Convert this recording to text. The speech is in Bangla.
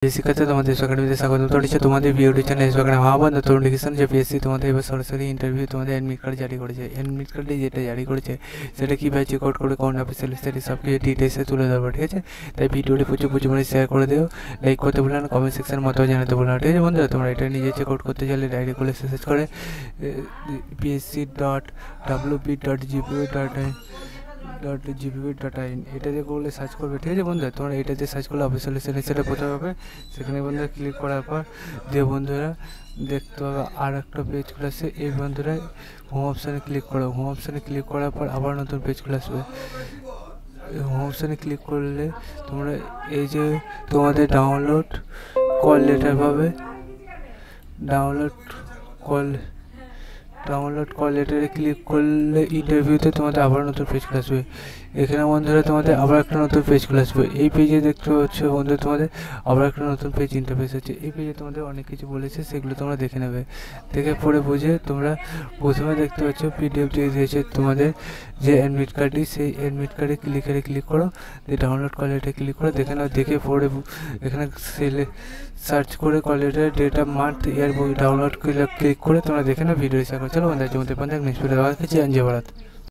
শিক্ষার্থী তোমাদের একাডেমিতে স্বাগত। তোমাদের ভিডিও চ্যানেল এখানে আহ্বান নোটিফিকেশন যে পিএসসি তোমাদের এবার সরাসরি ইন্টারভিউ তোমাদের অ্যাডমিট কার্ড জারি করেছে। অ্যাডমিট কার্ডে যেটা জারি করেছে সেটা কীভাবে চেক আউট করে কোন অফিসিয়াল স্টাডি সব কিছু ডিটেলসে তুলে ধরবো, ঠিক আছে? তাই ভিডিওটি প্রচুর মানে শেয়ার করে দিও, লাইক করতে ভুলো না, কমেন্ট সেকশনের মতো জানাতে ভুলো না, ঠিক আছে বন্ধুরা? তোমরা এটা নিজে চেক আউট করতে চাইলে ডাইরেক্ট করে সার্চ করে psc.wp.gpu.in এটাতে করলে সার্চ করবে, ঠিক আছে বন্ধুরা? তোমরা এটাতে সার্চ করলে অফিসিয়াল সেটা প্রথমে হবে। সেখানে বন্ধুরা ক্লিক করার পর দিয়ে বন্ধুরা দেখতে হবে আর একটা পেজ খুলে আসছে। এই বন্ধুরা হোম অপশানে ক্লিক করো। হোম অপশানে ক্লিক করার পর আবার নতুন পেজ খুলে আসবে। হোম অপশানে ক্লিক করলে তোমরা এই যে তোমাদের ডাউনলোড কল লেটার পাবে। ডাউনলোড কল লেটারে ক্লিক করলে ইন্টারভিউতে তোমাদের আবার নতুন পেজ খুলে আসবে। এখানে বন্ধুরা তোমাদের আবার একটা নতুন পেজ খুলে আসবে। এই পেজে দেখতে পাচ্ছ বন্ধুরা তোমাদের আবার একটা নতুন পেজ ইন্টারফেস আছে। এই পেজে তোমাদের অনেক কিছু বলেছে, সেগুলো তোমরা দেখে নেবে। দেখে পড়ে বুঝে তোমরা প্রথমে দেখতে পাচ্ছ পিডিএফ দিয়ে দিয়েছে তোমাদের যে অ্যাডমিট কার্ডটি, সেই অ্যাডমিট কার্ডে ক্লিক করো, দিয়ে ডাউনলোড কল লেটারে ক্লিক করো। দেখে নাও, দেখে পড়ে এখানে সার্চ করে call letter date of month year download click করে তোমরা দেখে নাও ভিডিও শেয়ার করো। চলো বন্ধুরা, জমতে পারে নেক্সট ভিডিও দেওয়া হচ্ছে। জয় ভারত।